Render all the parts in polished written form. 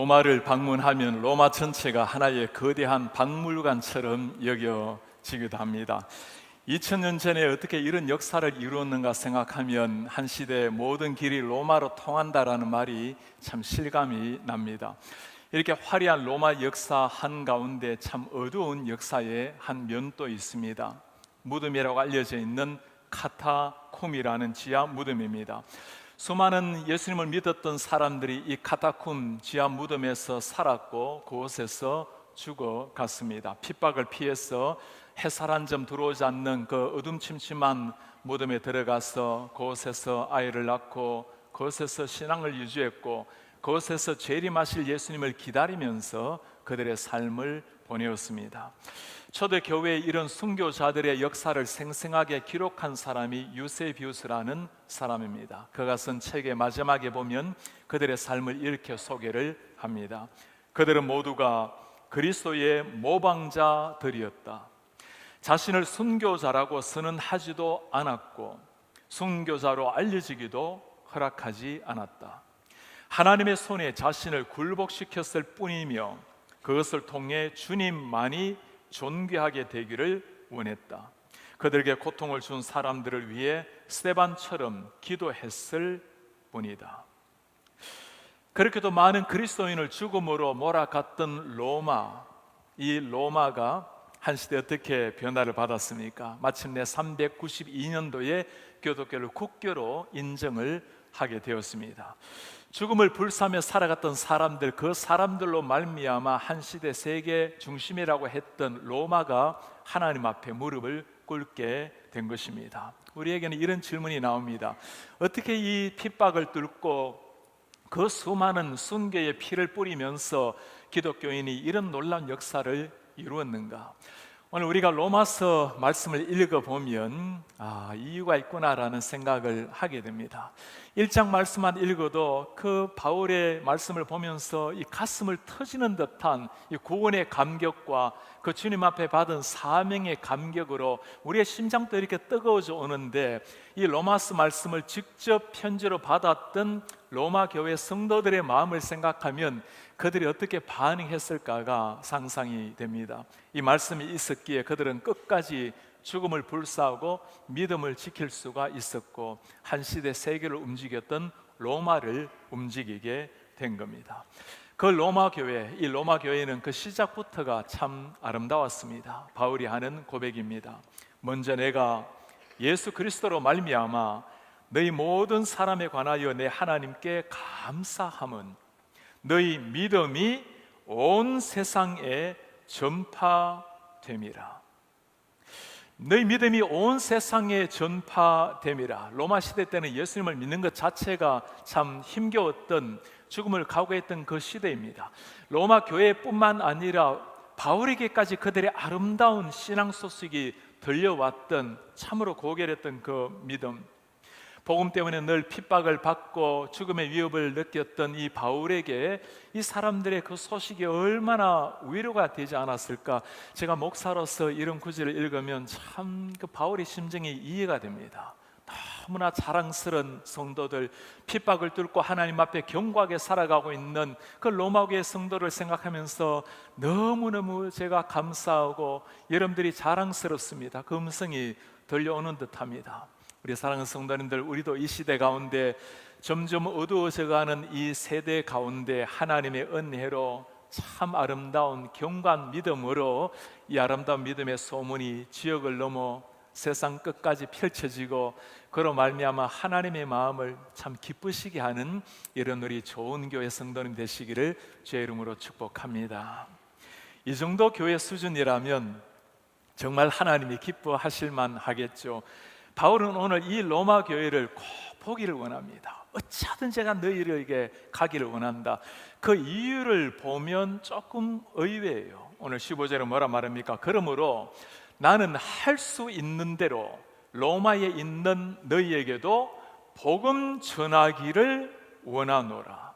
로마를 방문하면 로마 전체가 하나의 거대한 박물관처럼 여겨지기도 합니다. 2000년 전에 어떻게 이런 역사를 이루었는가 생각하면 한 시대의 모든 길이 로마로 통한다라는 말이 참 실감이 납니다. 이렇게 화려한 로마 역사 한가운데 참 어두운 역사의 한 면도 있습니다. 무덤이라고 알려져 있는 카타콤이라는 지하 무덤입니다. 수많은 예수님을 믿었던 사람들이 이 카타콤 지하 무덤에서 살았고 그곳에서 죽어갔습니다. 핍박을 피해서 햇살 한 점 들어오지 않는 그 어둠침침한 무덤에 들어가서 그곳에서 아이를 낳고 그곳에서 신앙을 유지했고 그곳에서 재림하실 예수님을 기다리면서 그들의 삶을 보내었습니다. 초대교회의 이런 순교자들의 역사를 생생하게 기록한 사람이 유세비우스라는 사람입니다. 그가 쓴 책의 마지막에 보면 그들의 삶을 이렇게 소개를 합니다. 그들은 모두가 그리스도의 모방자들이었다. 자신을 순교자라고 선언하지도 않았고 순교자로 알려지기도 허락하지 않았다. 하나님의 손에 자신을 굴복시켰을 뿐이며 그것을 통해 주님만이 존귀하게 되기를 원했다. 그들에게 고통을 준 사람들을 위해 스데반처럼 기도했을 뿐이다. 그렇게도 많은 그리스도인을 죽음으로 몰아갔던 로마, 이 로마가 한 시대 어떻게 변화를 받았습니까? 마침내 392년도에 기독교를 국교로 인정을 하게 되었습니다. 죽음을 불사며 살아갔던 사람들, 그 사람들로 말미암아 한 시대 세계 중심이라고 했던 로마가 하나님 앞에 무릎을 꿇게 된 것입니다. 우리에게는 이런 질문이 나옵니다. 어떻게 이 핍박을 뚫고 그 수많은 순교의 피를 뿌리면서 기독교인이 이런 놀라운 역사를 이루었는가? 오늘 우리가 로마서 말씀을 읽어보면 이유가 있구나라는 생각을 하게 됩니다. 1장 말씀만 읽어도 그 바울의 말씀을 보면서 이 가슴을 터지는 듯한 이 구원의 감격과 그 주님 앞에 받은 사명의 감격으로 우리의 심장도 이렇게 뜨거워져 오는데, 이 로마서 말씀을 직접 편지로 받았던 로마 교회 성도들의 마음을 생각하면 그들이 어떻게 반응했을까가 상상이 됩니다. 이 말씀이 있었기에 그들은 끝까지 죽음을 불사하고 믿음을 지킬 수가 있었고 한 시대 세계를 움직였던 로마를 움직이게 된 겁니다. 그 로마 교회, 이 로마 교회는 그 시작부터가 참 아름다웠습니다. 바울이 하는 고백입니다. 먼저 내가 예수 그리스도로 말미암아 너희 모든 사람에 관하여 내 하나님께 감사함은 너희 믿음이 온 세상에 전파됨이라. 너희 믿음이 온 세상에 전파됨이라. 로마 시대 때는 예수님을 믿는 것 자체가 참 힘겨웠던, 죽음을 각오했던 그 시대입니다. 로마 교회뿐만 아니라 바울에게까지 그들의 아름다운 신앙 소식이 들려왔던, 참으로 고결했던 그 믿음, 복음 때문에 늘 핍박을 받고 죽음의 위협을 느꼈던 이 바울에게 이 사람들의 그 소식이 얼마나 위로가 되지 않았을까. 제가 목사로서 이런 구절을 읽으면 참 그 바울의 심정이 이해가 됩니다. 너무나 자랑스러운 성도들, 핍박을 뚫고 하나님 앞에 견고하게 살아가고 있는 그 로마교회 성도를 생각하면서 너무너무 제가 감사하고 여러분들이 자랑스럽습니다. 그 음성이 들려오는 듯합니다. 우리 사랑하는 성도님들, 우리도 이 시대 가운데 점점 어두워져가는 이 세대 가운데 하나님의 은혜로 참 아름다운 경관 믿음으로 이 아름다운 믿음의 소문이 지역을 넘어 세상 끝까지 펼쳐지고 그로 말미암아 하나님의 마음을 참 기쁘시게 하는 이런 우리 좋은 교회 성도님 되시기를 주의 이름으로 축복합니다. 이 정도 교회 수준이라면 정말 하나님이 기뻐하실 만하겠죠. 바울은 오늘 이 로마 교회를 꼭 보기를 원합니다. 어찌하든 제가 너희에게 가기를 원한다. 그 이유를 보면 조금 의외예요. 오늘 15절에 뭐라 말합니까? 그러므로 나는 할 수 있는 대로 로마에 있는 너희에게도 복음 전하기를 원하노라.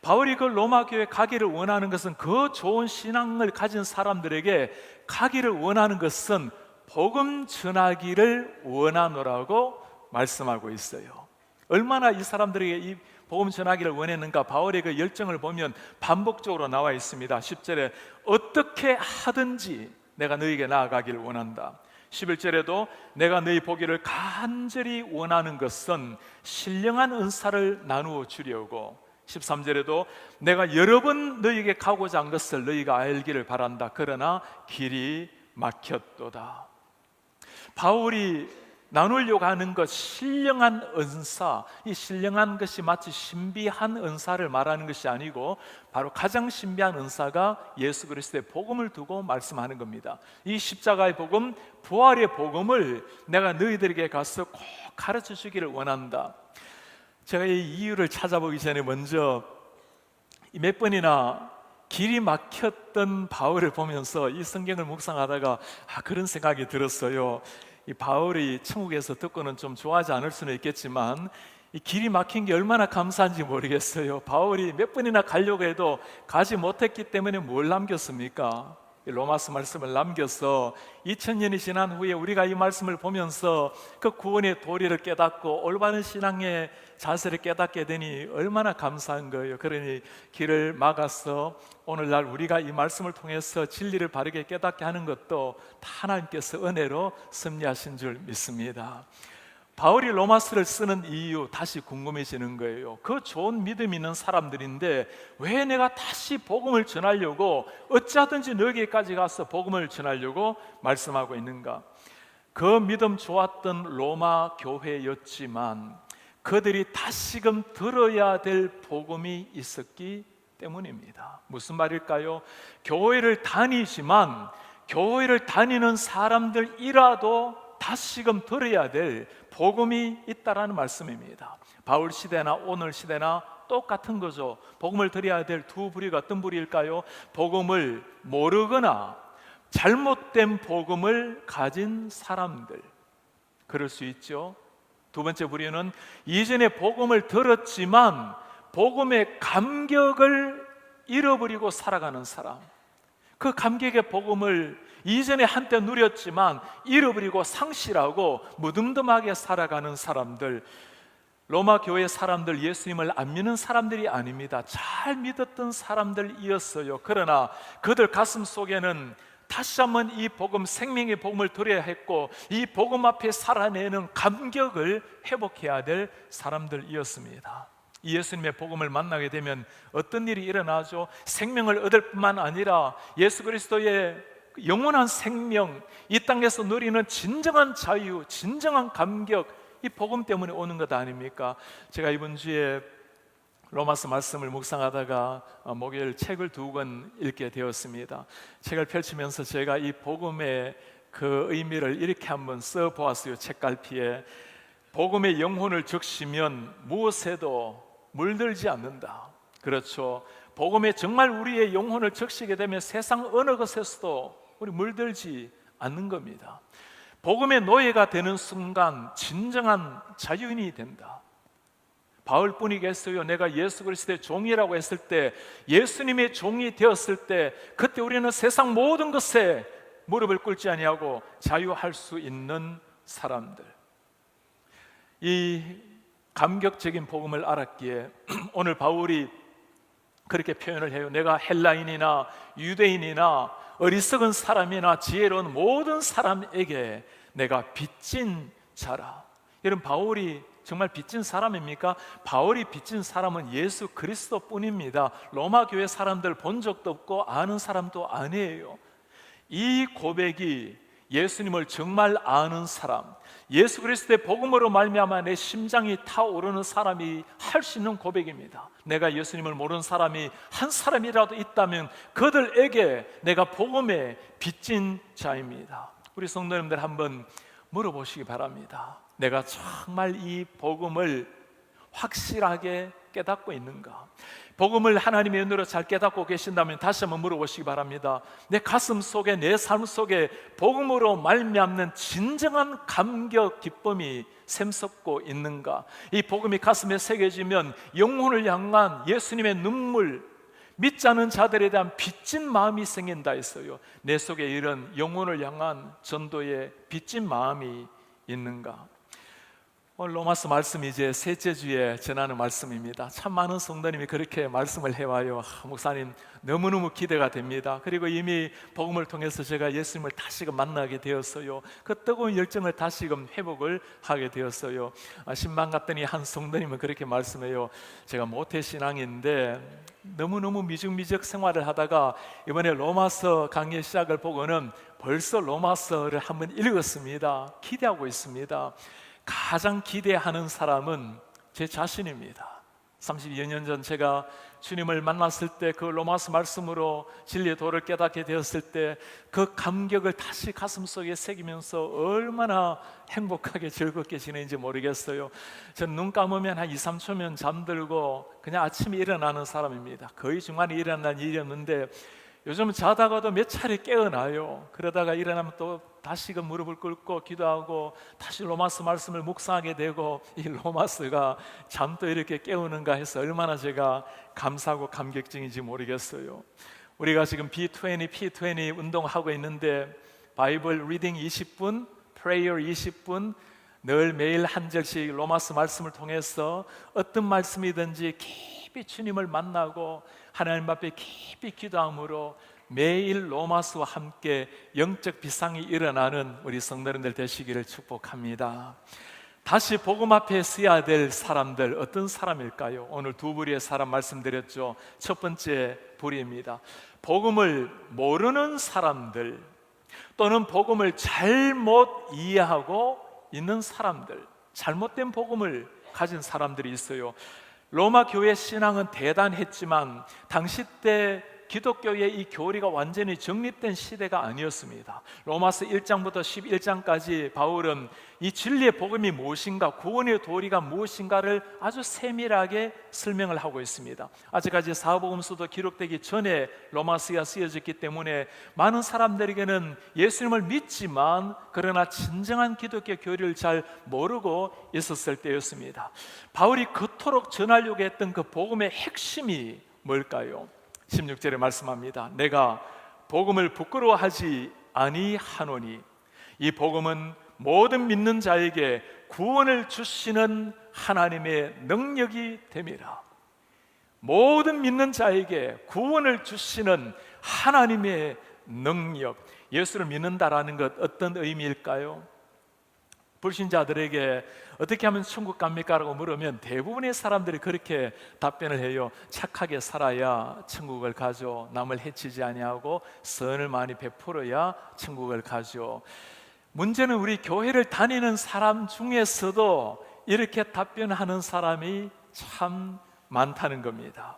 바울이 그 로마 교회에 가기를 원하는 것은, 그 좋은 신앙을 가진 사람들에게 가기를 원하는 것은 복음 전하기를 원하노라고 말씀하고 있어요. 얼마나 이 사람들에게 이 복음 전하기를 원했는가? 바울의 그 열정을 보면 반복적으로 나와 있습니다. 10절에 어떻게 하든지 내가 너희에게 나아가기를 원한다. 11절에도 내가 너희 보기를 간절히 원하는 것은 신령한 은사를 나누어 주려고, 13절에도 내가 여러 번 너희에게 가고자 한 것을 너희가 알기를 바란다. 그러나 길이 막혔도다. 바울이 나누려고 하는 것, 신령한 은사, 이 신령한 것이 마치 신비한 은사를 말하는 것이 아니고 바로 가장 신비한 은사가 예수 그리스도의 복음을 두고 말씀하는 겁니다. 이 십자가의 복음, 부활의 복음을 내가 너희들에게 가서 꼭 가르쳐 주기를 원한다. 제가 이 이유를 찾아보기 전에 먼저 몇 번이나 길이 막혔던 바울을 보면서 이 성경을 묵상하다가 그런 생각이 들었어요. 이 바울이 천국에서 듣고는 좀 좋아하지 않을 수는 있겠지만 이 길이 막힌 게 얼마나 감사한지 모르겠어요. 바울이 몇 번이나 가려고 해도 가지 못했기 때문에 뭘 남겼습니까? 로마서 말씀을 남겨서 2000년이 지난 후에 우리가 이 말씀을 보면서 그 구원의 도리를 깨닫고 올바른 신앙의 자세를 깨닫게 되니 얼마나 감사한 거예요. 그러니 길을 막아서 오늘날 우리가 이 말씀을 통해서 진리를 바르게 깨닫게 하는 것도 다 하나님께서 은혜로 섭리하신 줄 믿습니다. 바울이 로마서를 쓰는 이유 다시 궁금해지는 거예요. 그 좋은 믿음 있는 사람들인데 왜 내가 다시 복음을 전하려고 어찌하든지 너에게까지 가서 복음을 전하려고 말씀하고 있는가? 그 믿음 좋았던 로마 교회였지만 그들이 다시금 들어야 될 복음이 있었기 때문입니다. 무슨 말일까요? 교회를 다니지만 교회를 다니는 사람들이라도 다시금 들어야 될 복음이 있다라는 말씀입니다. 바울 시대나 오늘 시대나 똑같은 거죠. 복음을 들어야 될 두 부류가 어떤 부류일까요? 복음을 모르거나 잘못된 복음을 가진 사람들, 그럴 수 있죠. 두 번째 부류는 이전에 복음을 들었지만 복음의 감격을 잃어버리고 살아가는 사람, 그 감격의 복음을 이전에 한때 누렸지만 잃어버리고 상실하고 무덤덤하게 살아가는 사람들. 로마 교회 사람들, 예수님을 안 믿는 사람들이 아닙니다. 잘 믿었던 사람들이었어요. 그러나 그들 가슴 속에는 다시 한번 이 복음, 생명의 복음을 들어야 했고 이 복음 앞에 살아내는 감격을 회복해야 될 사람들이었습니다. 이 예수님의 복음을 만나게 되면 어떤 일이 일어나죠? 생명을 얻을 뿐만 아니라 예수 그리스도의 영원한 생명, 이 땅에서 누리는 진정한 자유, 진정한 감격, 이 복음 때문에 오는 것 아닙니까? 제가 이번 주에 로마서 말씀을 묵상하다가 목요일 책을 2권 읽게 되었습니다. 책을 펼치면서 제가 이 복음의 그 의미를 이렇게 한번 써보았어요. 책갈피에 복음의 영혼을 적시면 무엇에도 물들지 않는다. 그렇죠. 복음에 정말 우리의 영혼을 적시게 되면 세상 어느 것에서도 우리 물들지 않는 겁니다. 복음의 노예가 되는 순간 진정한 자유인이 된다. 바울뿐이겠어요. 내가 예수 그리스도의 종이라고 했을 때, 예수님의 종이 되었을 때, 그때 우리는 세상 모든 것에 무릎을 꿇지 아니하고 자유할 수 있는 사람들. 이 감격적인 복음을 알았기에 오늘 바울이 그렇게 표현을 해요. 내가 헬라인이나 유대인이나 어리석은 사람이나 지혜로운 모든 사람에게 내가 빚진 자라. 여러분, 바울이 정말 빚진 사람입니까? 바울이 빚진 사람은 예수 그리스도 뿐입니다. 로마 교회 사람들 본 적도 없고 아는 사람도 아니에요. 이 고백이 예수님을 정말 아는 사람, 예수 그리스도의 복음으로 말미암아 내 심장이 타오르는 사람이 할 수 있는 고백입니다. 내가 예수님을 모르는 사람이 한 사람이라도 있다면 그들에게 내가 복음에 빚진 자입니다. 우리 성도님들 한번 물어보시기 바랍니다. 내가 정말 이 복음을 확실하게 깨닫고 있는가? 복음을 하나님의 은혜로 잘 깨닫고 계신다면 다시 한번 물어보시기 바랍니다. 내 가슴 속에, 내 삶 속에 복음으로 말미암는 진정한 감격, 기쁨이 샘솟고 있는가? 이 복음이 가슴에 새겨지면 영혼을 향한 예수님의 눈물, 믿지 않은 자들에 대한 빚진 마음이 생긴다 했어요. 내 속에 이런 영혼을 향한 전도의 빚진 마음이 있는가? 오늘 로마서 말씀이 이제 셋째 주에 전하는 말씀입니다. 참 많은 성도님이 그렇게 말씀을 해와요. 목사님 너무너무 기대가 됩니다. 그리고 이미 복음을 통해서 제가 예수님을 다시금 만나게 되었어요. 그 뜨거운 열정을 다시금 회복을 하게 되었어요. 신방 갔더니 한 성도님은 그렇게 말씀해요. 제가 모태신앙인데 너무너무 미적미적 생활을 하다가 이번에 로마서 강의 시작을 보고는 벌써 로마서를 한번 읽었습니다. 기대하고 있습니다. 가장 기대하는 사람은 제 자신입니다. 32여 년 전 제가 주님을 만났을 때 그 로마서 말씀으로 진리의 도를 깨닫게 되었을 때 그 감격을 다시 가슴속에 새기면서 얼마나 행복하게 즐겁게 지내는지 모르겠어요. 저는 눈 감으면 한 2, 3초면 잠들고 그냥 아침에 일어나는 사람입니다. 거의 중간에 일어난 일이었는데 요즘은 자다가도 몇 차례 깨어나요. 그러다가 일어나면 또 다시금 무릎을 꿇고 기도하고 다시 로마서 말씀을 묵상하게 되고, 이 로마서가 잠도 이렇게 깨우는가 해서 얼마나 제가 감사하고 감격증인지 모르겠어요. 우리가 지금 B20, P20 운동하고 있는데 바이블 리딩 20분, 프레이어 20분, 늘 매일 한 절씩 로마서 말씀을 통해서 어떤 말씀이든지 깊이 주님을 만나고 하나님 앞에 깊이 기도함으로 매일 로마서와 함께 영적 비상이 일어나는 우리 성도님들 되시기를 축복합니다. 다시 복음 앞에 서야 될 사람들, 어떤 사람일까요? 오늘 두 부류의 사람 말씀드렸죠. 첫 번째 부류입니다. 복음을 모르는 사람들, 또는 복음을 잘못 이해하고 있는 사람들, 잘못된 복음을 가진 사람들이 있어요. 로마 교회 신앙은 대단했지만 당시 때 기독교의 이 교리가 완전히 정립된 시대가 아니었습니다. 로마서 1장부터 11장까지 바울은 이 진리의 복음이 무엇인가, 구원의 도리가 무엇인가를 아주 세밀하게 설명을 하고 있습니다. 아직까지 사복음서도 기록되기 전에 로마서가 쓰여졌기 때문에 많은 사람들에게는 예수님을 믿지만 그러나 진정한 기독교 교리를 잘 모르고 있었을 때였습니다. 바울이 그토록 전하려고 했던 그 복음의 핵심이 뭘까요? 16절에 말씀합니다. 내가 복음을 부끄러워하지 아니하노니 이 복음은 모든 믿는 자에게 구원을 주시는 하나님의 능력이 됨이라. 모든 믿는 자에게 구원을 주시는 하나님의 능력. 예수를 믿는다라는 것 어떤 의미일까요? 불신자들에게 어떻게 하면 천국 갑니까? 라고 물으면 대부분의 사람들이 그렇게 답변을 해요. 착하게 살아야 천국을 가죠. 남을 해치지 아니하고 선을 많이 베풀어야 천국을 가죠. 문제는 우리 교회를 다니는 사람 중에서도 이렇게 답변하는 사람이 참 많다는 겁니다.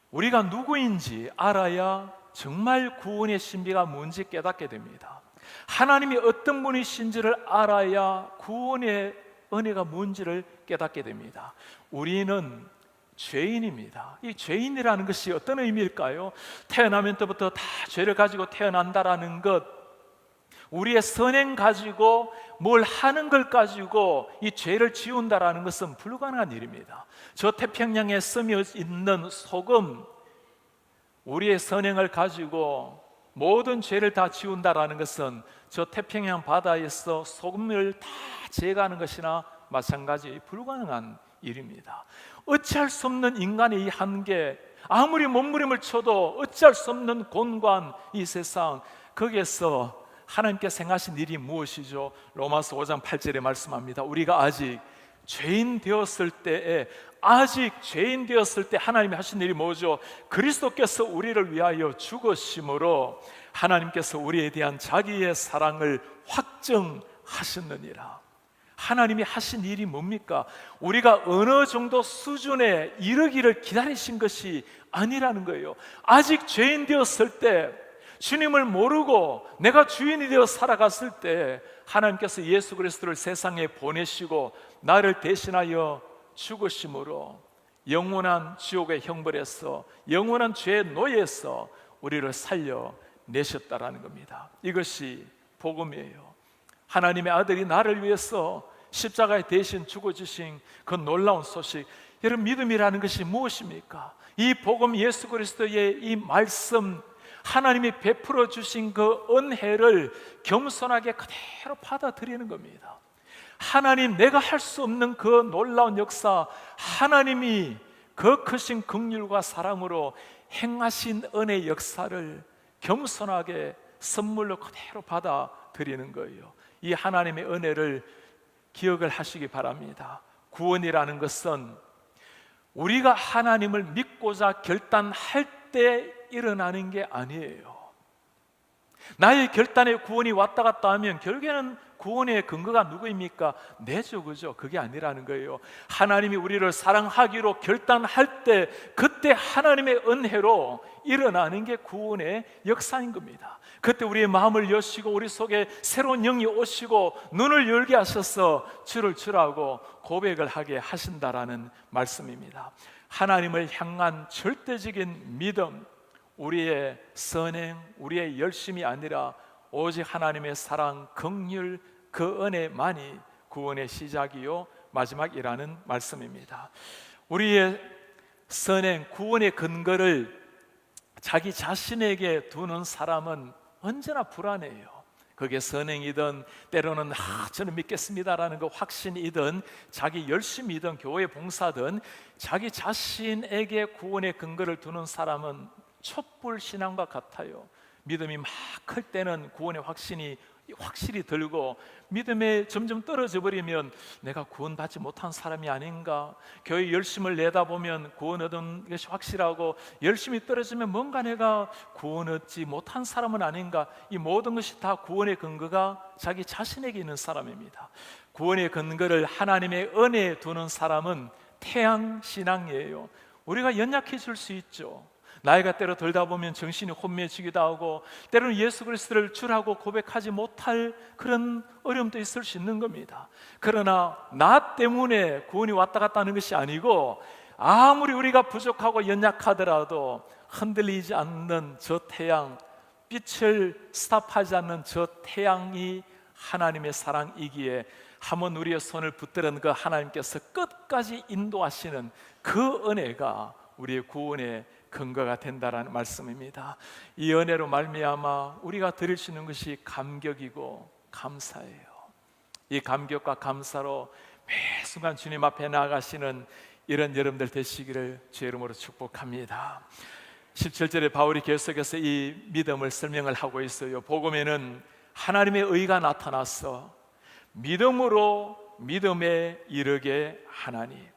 우리가 누구인지 알아야 정말 구원의 신비가 뭔지 깨닫게 됩니다. 하나님이 어떤 분이신지를 알아야 구원의 은혜가 뭔지를 깨닫게 됩니다. 우리는 죄인입니다. 이 죄인이라는 것이 어떤 의미일까요? 태어나면 때부터 다 죄를 가지고 태어난다라는 것, 우리의 선행 가지고 뭘 하는 걸 가지고 이 죄를 지운다라는 것은 불가능한 일입니다. 저 태평양에 스며 있는 소금, 우리의 선행을 가지고 모든 죄를 다 지운다라는 것은 저 태평양 바다에서 소금을 다 제거하는 것이나 마찬가지 불가능한 일입니다. 어찌할 수 없는 인간의 이 한계, 아무리 몸부림을 쳐도 어찌할 수 없는 곤고한 이 세상, 거기에서 하나님께 생하신 일이 무엇이죠? 로마서 5장 8절에 말씀합니다. 우리가 아직 죄인 되었을 때에, 아직 죄인 되었을 때 하나님이 하신 일이 뭐죠? 그리스도께서 우리를 위하여 죽으심으로 하나님께서 우리에 대한 자기의 사랑을 확증하셨느니라. 하나님이 하신 일이 뭡니까? 우리가 어느 정도 수준에 이르기를 기다리신 것이 아니라는 거예요. 아직 죄인 되었을 때, 주님을 모르고 내가 주인이 되어 살아갔을 때 하나님께서 예수 그리스도를 세상에 보내시고 나를 대신하여 죽으심으로 영원한 지옥의 형벌에서, 영원한 죄의 노예에서 우리를 살려내셨다라는 겁니다. 이것이 복음이에요. 하나님의 아들이 나를 위해서 십자가에 대신 죽어주신 그 놀라운 소식. 여러분, 믿음이라는 것이 무엇입니까? 이 복음, 예수 그리스도의 이 말씀, 하나님이 베풀어 주신 그 은혜를 겸손하게 그대로 받아들이는 겁니다. 하나님, 내가 할 수 없는 그 놀라운 역사, 하나님이 그 크신 긍휼과 사랑으로 행하신 은혜의 역사를 겸손하게 선물로 그대로 받아들이는 거예요. 이 하나님의 은혜를 기억을 하시기 바랍니다. 구원이라는 것은 우리가 하나님을 믿고자 결단할 때 일어나는 게 아니에요. 나의 결단에 구원이 왔다 갔다 하면 결국에는 구원의 근거가 누구입니까? 내죠, 그죠? 그게 아니라는 거예요. 하나님이 우리를 사랑하기로 결단할 때 그때 하나님의 은혜로 일어나는 게 구원의 역사인 겁니다. 그때 우리의 마음을 여시고 우리 속에 새로운 영이 오시고 눈을 열게 하셔서 주를 주라고 고백을 하게 하신다라는 말씀입니다. 하나님을 향한 절대적인 믿음, 우리의 선행, 우리의 열심이 아니라 오직 하나님의 사랑, 긍휼, 그 은혜만이 구원의 시작이요 마지막이라는 말씀입니다. 우리의 선행, 구원의 근거를 자기 자신에게 두는 사람은 언제나 불안해요. 그게 선행이든 때로는 저는 믿겠습니다라는 그 확신이든 자기 열심이든 교회 봉사든 자기 자신에게 구원의 근거를 두는 사람은 촛불 신앙과 같아요. 믿음이 막 클 때는 구원의 확신이 확실히 들고, 믿음에 점점 떨어져 버리면 내가 구원받지 못한 사람이 아닌가, 교회 열심을 내다보면 구원 얻은 것이 확실하고, 열심히 떨어지면 뭔가 내가 구원 얻지 못한 사람은 아닌가. 이 모든 것이 다 구원의 근거가 자기 자신에게 있는 사람입니다. 구원의 근거를 하나님의 은혜에 두는 사람은 태양신앙이에요. 우리가 연약해질 수 있죠. 나이가 때로 들다 보면 정신이 혼미해지기도 하고, 때로는 예수 그리스도를 주라고 고백하지 못할 그런 어려움도 있을 수 있는 겁니다. 그러나 나 때문에 구원이 왔다 갔다 하는 것이 아니고, 아무리 우리가 부족하고 연약하더라도 흔들리지 않는 저 태양, 빛을 스탑하지 않는 저 태양이 하나님의 사랑이기에 한번 우리의 손을 붙들은 그 하나님께서 끝까지 인도하시는 그 은혜가 우리의 구원의 근거가 된다라는 말씀입니다. 이 은혜로 말미암아 우리가 드릴 수 있는 것이 감격이고 감사예요. 이 감격과 감사로 매 순간 주님 앞에 나아가시는 이런 여러분들 되시기를 주의 이름으로 축복합니다. 17절에 바울이 계속해서 이 믿음을 설명을 하고 있어요. 복음에는 하나님의 의가 나타났어 믿음으로 믿음에 이르게 하나니,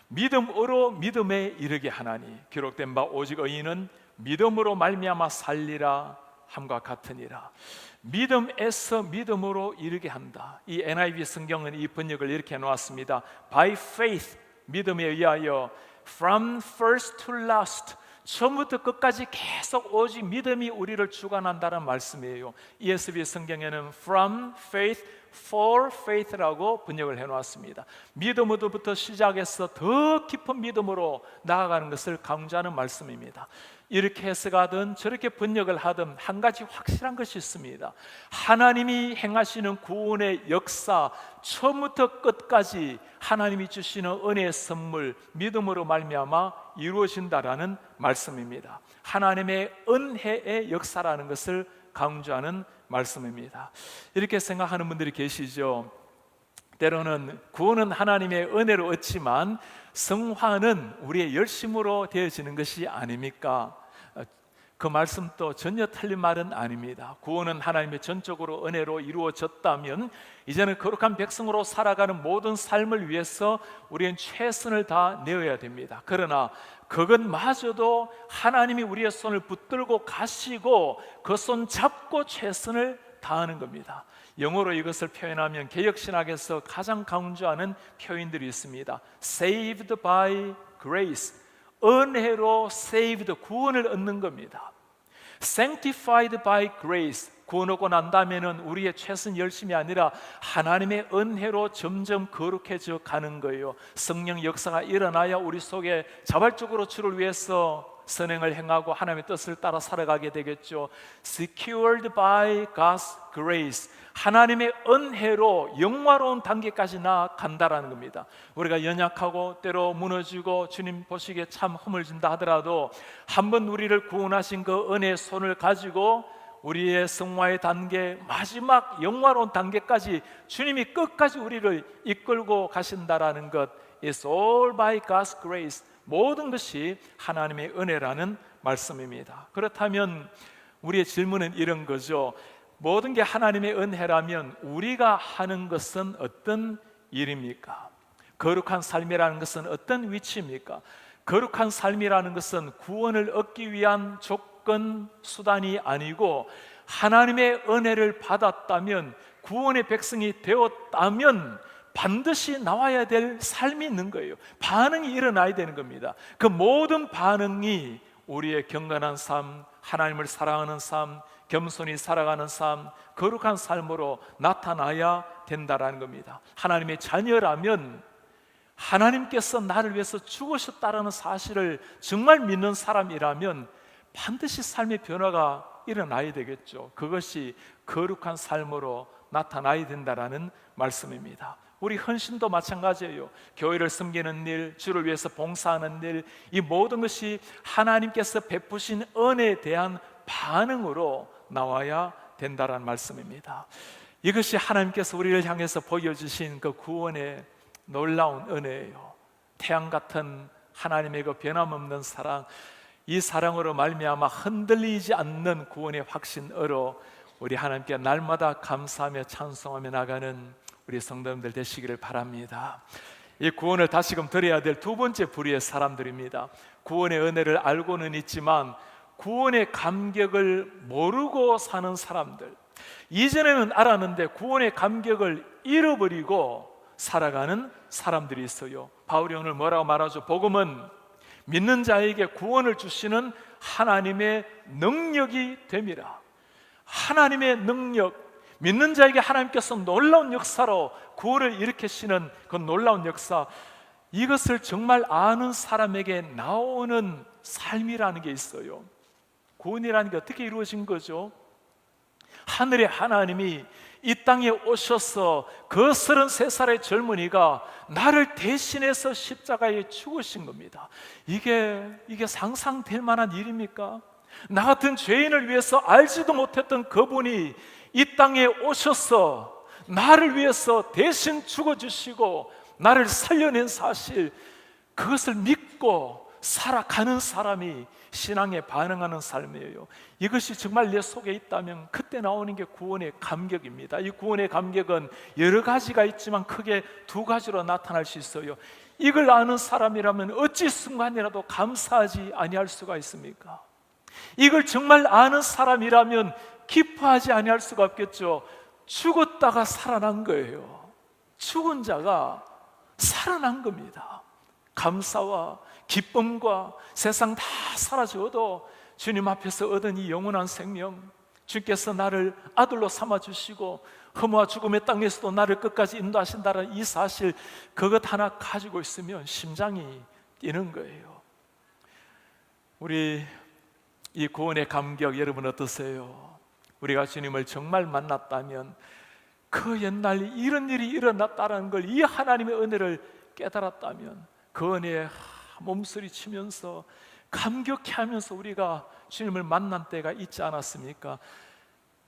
믿음으로 믿음에 이르게 하나니, 기록된 바 오직 의인은 믿음으로 말미암아 살리라 함과 같으니라. 믿음에서 믿음으로 이르게 한다. 이 NIV 성경은 이 번역을 이렇게 해놓았습니다. By faith, 믿음에 의하여, from first to last, 처음부터 끝까지 계속 오직 믿음이 우리를 주관한다는 말씀이에요. ESV 성경에는 from faith for faith라고 번역을 해놓았습니다. 믿음으로부터 시작해서 더 깊은 믿음으로 나아가는 것을 강조하는 말씀입니다. 이렇게 해석하든 저렇게 번역을 하든 한 가지 확실한 것이 있습니다. 하나님이 행하시는 구원의 역사, 처음부터 끝까지 하나님이 주시는 은혜의 선물, 믿음으로 말미암아 이루어진다라는 말씀입니다. 하나님의 은혜의 역사라는 것을 강조하는 말씀입니다. 이렇게 생각하는 분들이 계시죠. 때로는 구원은 하나님의 은혜로 얻지만 성화는 우리의 열심으로 되어지는 것이 아닙니까? 그 말씀도 전혀 틀린 말은 아닙니다. 구원은 하나님의 전적으로 은혜로 이루어졌다면 이제는 거룩한 백성으로 살아가는 모든 삶을 위해서 우리는 최선을 다 내어야 됩니다. 그러나 그것마저도 하나님이 우리의 손을 붙들고 가시고 그 손 잡고 최선을 다하는 겁니다. 영어로 이것을 표현하면 개역신학에서 가장 강조하는 표현들이 있습니다. Saved by grace, 은혜로 saved, 구원을 얻는 겁니다. Sanctified by grace, 구원 얻고 난 다음에는 우리의 최선 열심이 아니라 하나님의 은혜로 점점 거룩해져 가는 거예요. 성령 역사가 일어나야 우리 속에 자발적으로 주를 위해서 선행을 행하고 하나님의 뜻을 따라 살아가게 되겠죠. Secured by God's grace, 하나님의 은혜로 영화로운 단계까지 나아간다라는 겁니다. 우리가 연약하고 때로 무너지고 주님 보시기에 참 허물진다 하더라도 한번 우리를 구원하신 그 은혜의 손을 가지고 우리의 성화의 단계, 마지막 영화로운 단계까지 주님이 끝까지 우리를 이끌고 가신다라는 것, It's all by God's grace. 모든 것이 하나님의 은혜라는 말씀입니다. 그렇다면 우리의 질문은 이런 거죠. 모든 게 하나님의 은혜라면 우리가 하는 것은 어떤 일입니까? 거룩한 삶이라는 것은 어떤 위치입니까? 거룩한 삶이라는 것은 구원을 얻기 위한 조건, 수단이 아니고 하나님의 은혜를 받았다면, 구원의 백성이 되었다면 반드시 나와야 될 삶이 있는 거예요. 반응이 일어나야 되는 겁니다. 그 모든 반응이 우리의 경건한 삶, 하나님을 사랑하는 삶, 겸손히 살아가는 삶, 거룩한 삶으로 나타나야 된다라는 겁니다. 하나님의 자녀라면 하나님께서 나를 위해서 죽으셨다라는 사실을 정말 믿는 사람이라면 반드시 삶의 변화가 일어나야 되겠죠. 그것이 거룩한 삶으로 나타나야 된다라는 말씀입니다. 우리 헌신도 마찬가지예요. 교회를 섬기는 일, 주를 위해서 봉사하는 일, 이 모든 것이 하나님께서 베푸신 은혜에 대한 반응으로 나와야 된다라는 말씀입니다. 이것이 하나님께서 우리를 향해서 보여주신 그 구원의 놀라운 은혜예요. 태양 같은 하나님의 그 변함없는 사랑, 이 사랑으로 말미암아 흔들리지 않는 구원의 확신으로 우리 하나님께 날마다 감사하며 찬송하며 나가는 우리 성도님들 되시기를 바랍니다. 이 구원을 다시금 드려야 될 두 번째 부류의 사람들입니다. 구원의 은혜를 알고는 있지만 구원의 감격을 모르고 사는 사람들, 이전에는 알았는데 구원의 감격을 잃어버리고 살아가는 사람들이 있어요. 바울이 오늘 뭐라고 말하죠? 복음은 믿는 자에게 구원을 주시는 하나님의 능력이 됨이라. 하나님의 능력, 믿는 자에게 하나님께서 놀라운 역사로 구원을 일으키시는 그 놀라운 역사, 이것을 정말 아는 사람에게 나오는 삶이라는 게 있어요. 구원이라는 게 어떻게 이루어진 거죠? 하늘의 하나님이 이 땅에 오셔서 그 33살의 젊은이가 나를 대신해서 십자가에 죽으신 겁니다. 이게 상상될 만한 일입니까? 나 같은 죄인을 위해서 알지도 못했던 그분이 이 땅에 오셔서 나를 위해서 대신 죽어주시고 나를 살려낸 사실, 그것을 믿고 살아가는 사람이 신앙에 반응하는 삶이에요. 이것이 정말 내 속에 있다면 그때 나오는 게 구원의 감격입니다. 이 구원의 감격은 여러 가지가 있지만 크게 두 가지로 나타날 수 있어요. 이걸 아는 사람이라면 어찌 순간이라도 감사하지 아니할 수가 있습니까? 이걸 정말 아는 사람이라면 기뻐하지 아니할 수가 없겠죠. 죽었다가 살아난 거예요. 죽은 자가 살아난 겁니다. 감사와 기쁨과 세상 다 사라져도 주님 앞에서 얻은 이 영원한 생명, 주께서 나를 아들로 삼아주시고 흠과 죽음의 땅에서도 나를 끝까지 인도하신다는 이 사실, 그것 하나 가지고 있으면 심장이 뛰는 거예요. 우리 이 구원의 감격, 여러분 어떠세요? 우리가 주님을 정말 만났다면, 그 옛날 이런 일이 일어났다는 걸, 이 하나님의 은혜를 깨달았다면 그 은혜에 몸서리치면서 감격해하면서 우리가 주님을 만난 때가 있지 않았습니까?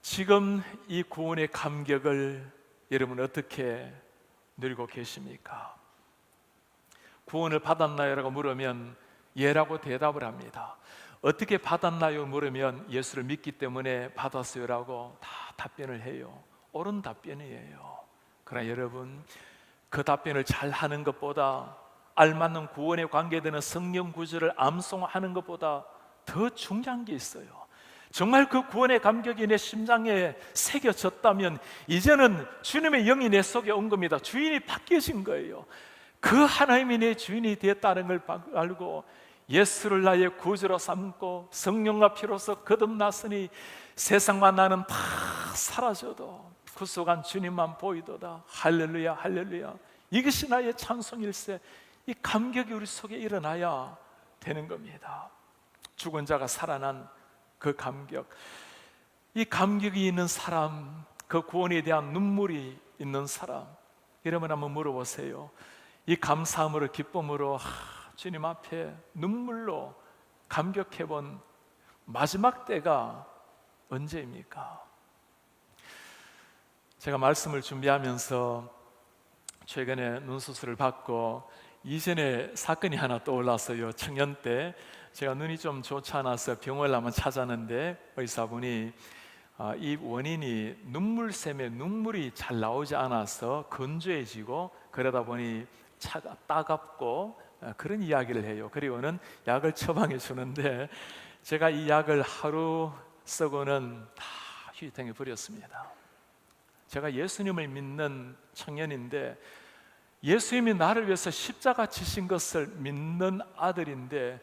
지금 이 구원의 감격을 여러분 어떻게 누리고 계십니까? 구원을 받았나요? 라고 물으면 예라고 대답을 합니다. 어떻게 받았나요? 물으면 예수를 믿기 때문에 받았어요 라고 다 답변을 해요. 옳은 답변이에요. 그러나 여러분, 그 답변을 잘 하는 것보다, 알맞는 구원에 관계되는 성경 구절을 암송하는 것보다 더 중요한 게 있어요. 정말 그 구원의 감격이 내 심장에 새겨졌다면 이제는 주님의 영이 내 속에 온 겁니다. 주인이 바뀌어진 거예요. 그 하나님이 내 주인이 되었다는 걸 알고 예수를 나의 구주로 삼고 성령과 피로서 거듭났으니 세상과 나는 다 사라져도 구속한 주님만 보이도다. 할렐루야, 할렐루야. 이것이 나의 찬송일세. 이 감격이 우리 속에 일어나야 되는 겁니다. 죽은 자가 살아난 그 감격, 이 감격이 있는 사람, 그 구원에 대한 눈물이 있는 사람, 여러분 한번 물어보세요. 이 감사함으로, 기쁨으로 주님 앞에 눈물로 감격해본 마지막 때가 언제입니까? 제가 말씀을 준비하면서 최근에 눈 수술을 받고 이전에 사건이 하나 떠올랐어요. 청년 때 제가 눈이 좀 좋지 않아서 병원을 한번 찾았는데 의사분이 이 원인이 눈물샘에 눈물이 잘 나오지 않아서 건조해지고 그러다 보니 차가 따갑고 그런 이야기를 해요. 그리고는 약을 처방해 주는데 제가 이 약을 하루 쓰고는 다 휴지통에 버렸습니다. 제가 예수님을 믿는 청년인데 예수님이 나를 위해서 십자가 지신 것을 믿는 아들인데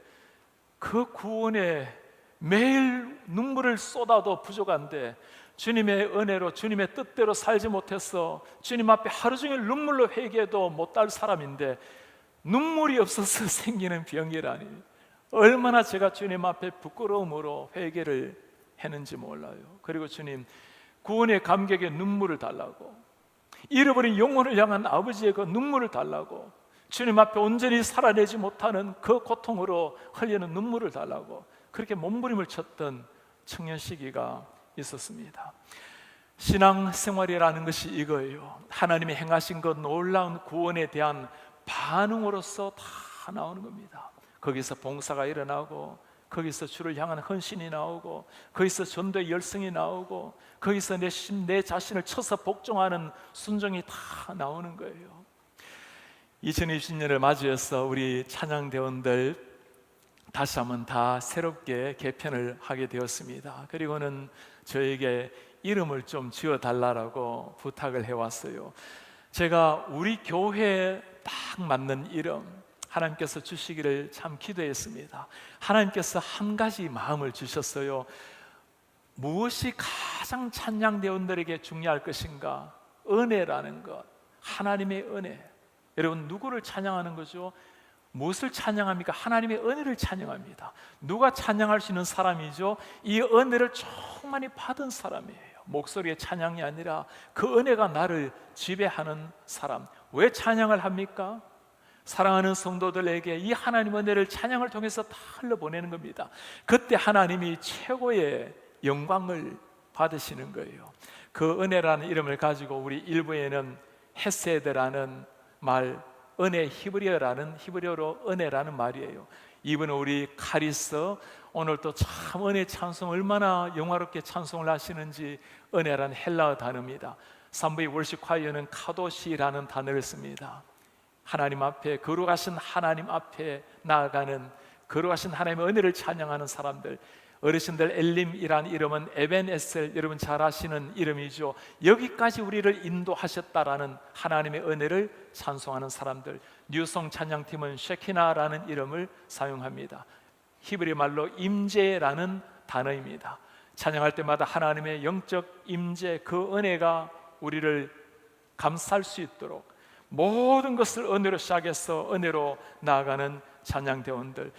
그 구원에 매일 눈물을 쏟아도 부족한데 주님의 은혜로 주님의 뜻대로 살지 못해서 주님 앞에 하루 종일 눈물로 회개해도 못할 사람인데 눈물이 없어서 생기는 병이라니 얼마나 제가 주님 앞에 부끄러움으로 회개를 했는지 몰라요. 그리고 주님 구원의 감격에 눈물을 달라고, 잃어버린 영혼을 향한 아버지의 그 눈물을 달라고, 주님 앞에 온전히 살아내지 못하는 그 고통으로 흘리는 눈물을 달라고 그렇게 몸부림을 쳤던 청년 시기가 있었습니다. 신앙생활이라는 것이 이거예요. 하나님이 행하신 그 놀라운 구원에 대한 반응으로서 다 나오는 겁니다. 거기서 봉사가 일어나고, 거기서 주를 향한 헌신이 나오고, 거기서 전도의 열성이 나오고, 거기서 내 자신을 쳐서 복종하는 순종이 다 나오는 거예요. 2020년을 맞이해서 우리 찬양대원들 다시 한번 다 새롭게 개편을 하게 되었습니다. 그리고는 저에게 이름을 좀 지어달라고 부탁을 해왔어요. 제가 우리 교회에 딱 맞는 이름 하나님께서 주시기를 참 기도했습니다. 하나님께서 한 가지 마음을 주셨어요. 무엇이 가장 찬양대원들에게 중요할 것인가? 은혜라는 것, 하나님의 은혜. 여러분 누구를 찬양하는 거죠? 무엇을 찬양합니까? 하나님의 은혜를 찬양합니다. 누가 찬양할 수 있는 사람이죠? 이 은혜를 충만히 받은 사람이에요. 목소리의 찬양이 아니라 그 은혜가 나를 지배하는 사람. 왜 찬양을 합니까? 사랑하는 성도들에게 이 하나님 은혜를 찬양을 통해서 다 흘려보내는 겁니다. 그때 하나님이 최고의 영광을 받으시는 거예요. 그 은혜라는 이름을 가지고 우리 일부에는 헤세드라는 말, 은혜, 히브리어로 은혜라는 말이에요. 이분은 우리 카리스, 오늘 또 참 은혜 찬송 얼마나 영화롭게 찬송을 하시는지 은혜라는 헬라어 단어입니다. 3부의 월십 콰이어는 카도시라는 단어를 씁니다. 하나님 앞에, 거룩하신 하나님 앞에 나아가는, 거룩하신 하나님의 은혜를 찬양하는 사람들. 어르신들 엘림이라는 이름은 에벤에셀, 여러분 잘 아시는 이름이죠. 여기까지 우리를 인도하셨다라는 하나님의 은혜를 찬송하는 사람들. 뉴송 찬양팀은 쉐키나라는 이름을 사용합니다. 히브리 말로 임재라는 단어입니다. 찬양할 때마다 하나님의 영적 임재, 그 은혜가 우리를 감쌀 수 있도록 모든 것을 은혜로 시작해서 은혜로 나아가는 찬양대원들.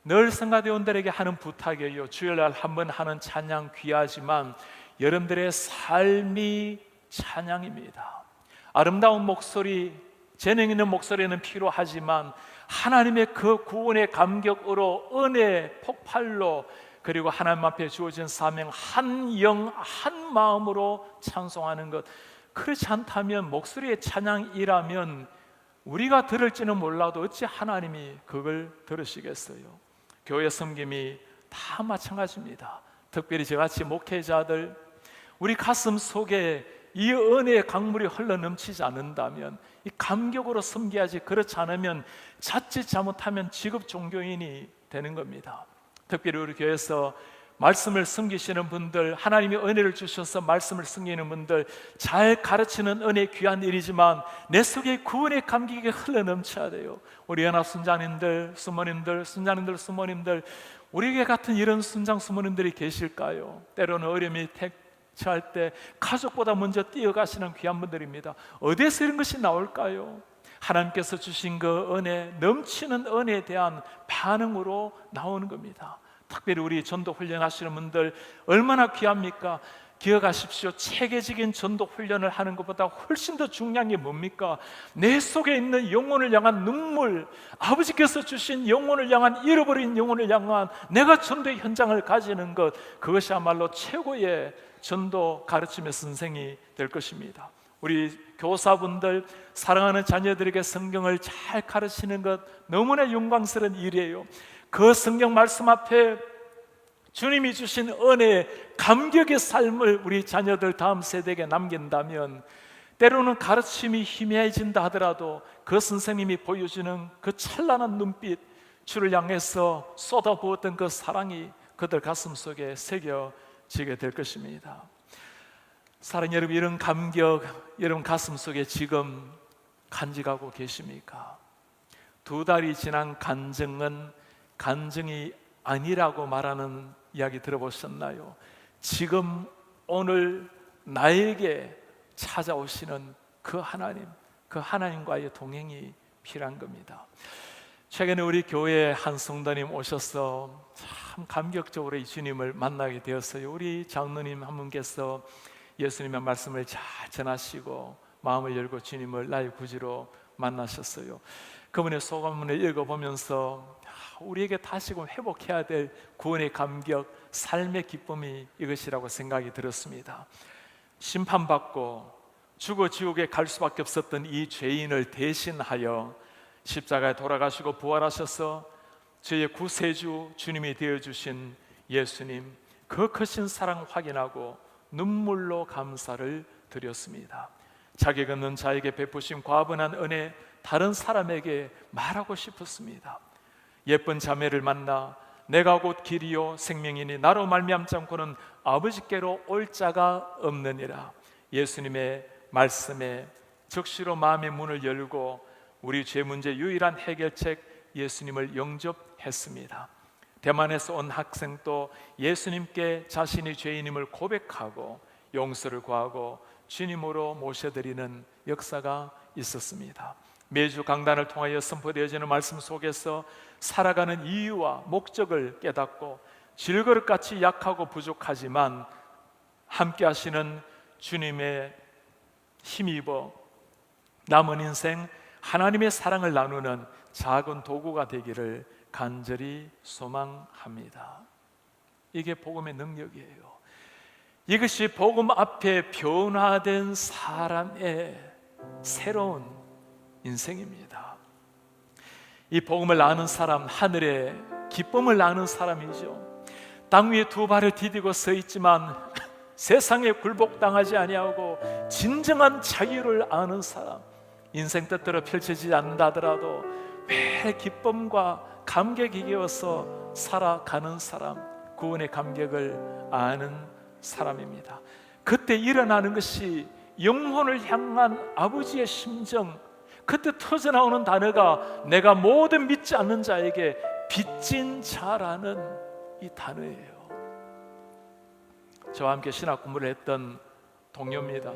늘 성가대원들에게 하는 부탁이에요. 주일날 한번 하는 찬양 귀하지만 여러분들의 삶이 찬양입니다. 아름다운 목소리, 재능 있는 목소리는 필요하지만 하나님의 그 구원의 감격으로 은혜 폭발로, 그리고 하나님 앞에 주어진 사명, 한 영, 한 마음으로 찬송하는 것. 그렇지 않다면, 목소리의 찬양이라면 우리가 들을지는 몰라도 어찌 하나님이 그걸 들으시겠어요? 교회 섬김이 다 마찬가지입니다. 특별히 저같이 목회자들, 우리 가슴 속에 이 은혜의 강물이 흘러넘치지 않는다면 이 감격으로 섬겨야지, 그렇지 않으면 자칫 잘못하면 직업 종교인이 되는 겁니다. 특별히 우리 교회에서 말씀을 섬기시는 분들, 하나님이 은혜를 주셔서 말씀을 섬기는 분들, 잘 가르치는 은혜 귀한 일이지만 내 속에 구원의 감격이 흘러넘쳐야 돼요. 우리 연합 순장님들, 수모님들, 순장님들, 수모님들, 우리에게 같은 이런 순장 수모님들이 계실까요? 때로는 어려움이 처할 때 가족보다 먼저 뛰어가시는 귀한 분들입니다. 어디에서 이런 것이 나올까요? 하나님께서 주신 그 은혜, 넘치는 은혜에 대한 반응으로 나오는 겁니다. 특별히 우리 전도 훈련하시는 분들 얼마나 귀합니까? 기억하십시오. 체계적인 전도 훈련을 하는 것보다 훨씬 더 중요한 게 뭡니까? 내 속에 있는 영혼을 향한 눈물, 아버지께서 주신 영혼을 향한, 잃어버린 영혼을 향한 내가 전도의 현장을 가지는 것, 그것이야말로 최고의 전도 가르침의 선생이 될 것입니다. 우리 교사분들, 사랑하는 자녀들에게 성경을 잘 가르치는 것 너무나 영광스러운 일이에요. 그 성경 말씀 앞에 주님이 주신 은혜의 감격의 삶을 우리 자녀들 다음 세대에게 남긴다면, 때로는 가르침이 희미해진다 하더라도 그 선생님이 보여주는 그 찬란한 눈빛, 주를 향해서 쏟아부었던 그 사랑이 그들 가슴 속에 새겨지게 될 것입니다. 사랑하는 여러분, 이런 감격 여러분 가슴 속에 지금 간직하고 계십니까? 2달이 지난 간증은 간증이 아니라고 말하는 이야기 들어보셨나요? 지금 오늘 나에게 찾아오시는 그 하나님, 그 하나님과의 동행이 필요한 겁니다. 최근에 우리 교회에 한 성도님 오셔서 참 감격적으로 이 주님을 만나게 되었어요. 우리 장로님 한 분께서 예수님의 말씀을 잘 전하시고 마음을 열고 주님을 나의 구주로 만나셨어요. 그분의 소감문을 읽어보면서 우리에게 다시금 회복해야 될 구원의 감격, 삶의 기쁨이 이것이라고 생각이 들었습니다. 심판받고 죽어 지옥에 갈 수밖에 없었던 이 죄인을 대신하여 십자가에 돌아가시고 부활하셔서 저의 구세주 주님이 되어주신 예수님, 그 크신 사랑 확인하고 눈물로 감사를 드렸습니다. 자격 없는 자에게 베푸신 과분한 은혜, 다른 사람에게 말하고 싶었습니다. 예쁜 자매를 만나 내가 곧 길이요 생명이니 나로 말미암지 않고는 아버지께로 올 자가 없느니라. 예수님의 말씀에 적시로 마음의 문을 열고 우리 죄 문제 유일한 해결책 예수님을 영접했습니다. 대만에서 온 학생도 예수님께 자신이 죄인임을 고백하고 용서를 구하고 주님으로 모셔드리는 역사가 있었습니다. 매주 강단을 통하여 선포되어지는 말씀 속에서 살아가는 이유와 목적을 깨닫고 질그릇같이 약하고 부족하지만 함께 하시는 주님의 힘입어 남은 인생 하나님의 사랑을 나누는 작은 도구가 되기를 간절히 소망합니다. 이게 복음의 능력이에요. 이것이 복음 앞에 변화된 사람의 새로운 인생입니다. 이 복음을 아는 사람, 하늘의 기쁨을 아는 사람이죠. 땅 위에 2발을 디디고 서 있지만 세상에 굴복당하지 아니하고 진정한 자유를 아는 사람, 인생 뜻대로 펼쳐지지 않는다 하더라도 매일 기쁨과 감격이 이어서 살아가는 사람, 구원의 감격을 아는 사람입니다. 그때 일어나는 것이 영혼을 향한 아버지의 심정, 그때 터져나오는 단어가 내가 모든 믿지 않는 자에게 빚진 자라는 이 단어예요. 저와 함께 신학 공부를 했던 동료입니다.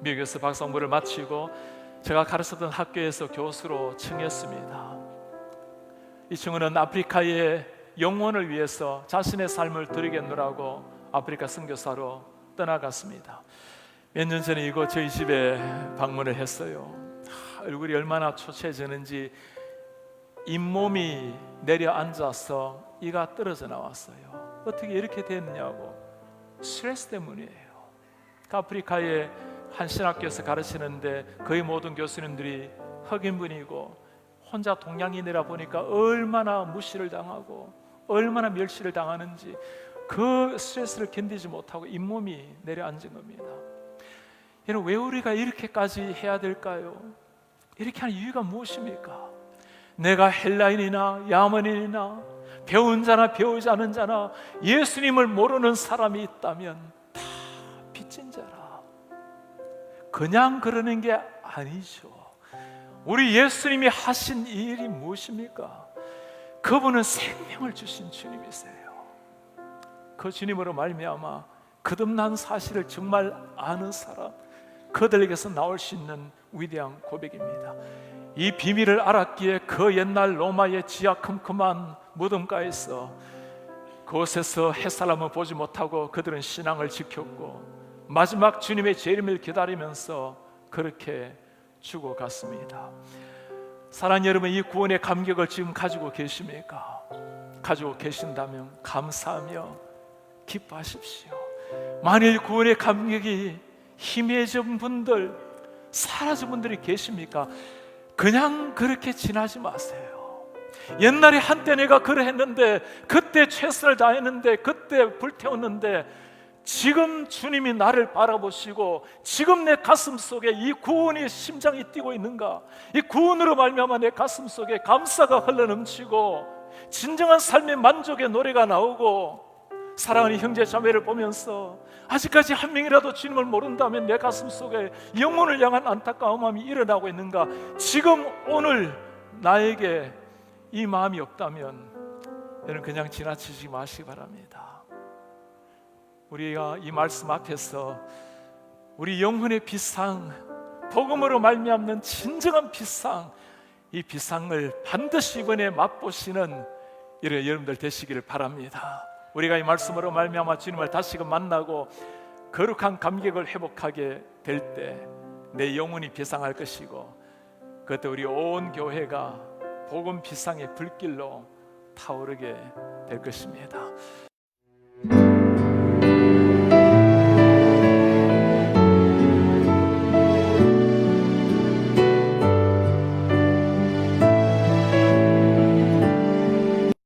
미국에서 박사 공부를 마치고 제가 가르쳤던 학교에서 교수로 청했습니다. 이 친구는 아프리카의 영혼을 위해서 자신의 삶을 드리겠노라고 아프리카 선교사로 떠나갔습니다. 몇 년 전에 이곳 저희 집에 방문을 했어요. 얼굴이 얼마나 초췌해졌는지 잇몸이 내려앉아서 이가 떨어져 나왔어요. 어떻게 이렇게 됐느냐고. 스트레스 때문이에요. 아프리카의 한 신학교에서 가르치는데 거의 모든 교수님들이 흑인분이고 혼자 동양인이라 보니까 얼마나 무시를 당하고 얼마나 멸시를 당하는지 그 스트레스를 견디지 못하고 잇몸이 내려앉은 겁니다. 여러분, 왜 우리가 이렇게까지 해야 될까요? 이렇게 하는 이유가 무엇입니까? 내가 헬라인이나 야만인이나 배운 자나 배우지 않은 자나 예수님을 모르는 사람이 있다면 다 빚진 자라. 그냥 그러는 게 아니죠. 우리 예수님이 하신 이 일이 무엇입니까? 그분은 생명을 주신 주님이세요. 그 주님으로 말미암아 거듭난 사실을 정말 아는 사람, 그들에게서 나올 수 있는 위대한 고백입니다. 이 비밀을 알았기에 그 옛날 로마의 지하컴컴한 무덤가에서 그곳에서 햇사람을 보지 못하고 그들은 신앙을 지켰고 마지막 주님의 재림을 기다리면서 그렇게 죽어갔습니다. 사랑하는 여러분, 이 구원의 감격을 지금 가지고 계십니까? 가지고 계신다면 감사하며 기뻐하십시오. 만일 구원의 감격이 희미해진 분들, 사라진 분들이 계십니까? 그냥 그렇게 지나지 마세요. 옛날에 한때 내가 그랬는데, 그때 최선을 다했는데, 그때 불태웠는데, 지금 주님이 나를 바라보시고 지금 내 가슴 속에 이 구원의 심장이 뛰고 있는가? 이 구원으로 말미암아 내 가슴 속에 감사가 흘러넘치고 진정한 삶의 만족의 노래가 나오고, 사랑하는 형제 자매를 보면서 아직까지 한 명이라도 주님을 모른다면 내 가슴 속에 영혼을 향한 안타까운 마음이 일어나고 있는가? 지금 오늘 나에게 이 마음이 없다면 여러분 그냥 지나치지 마시기 바랍니다. 우리가 이 말씀 앞에서 우리 영혼의 비상, 복음으로 말미암는 진정한 비상, 이 비상을 반드시 이번에 맛보시는 이런 여러분들 되시기를 바랍니다. 우리가 이 말씀으로 말미암아 주님을 다시금 만나고 거룩한 감격을 회복하게 될 때 내 영혼이 비상할 것이고, 그때 우리 온 교회가 복음 비상의 불길로 타오르게 될 것입니다.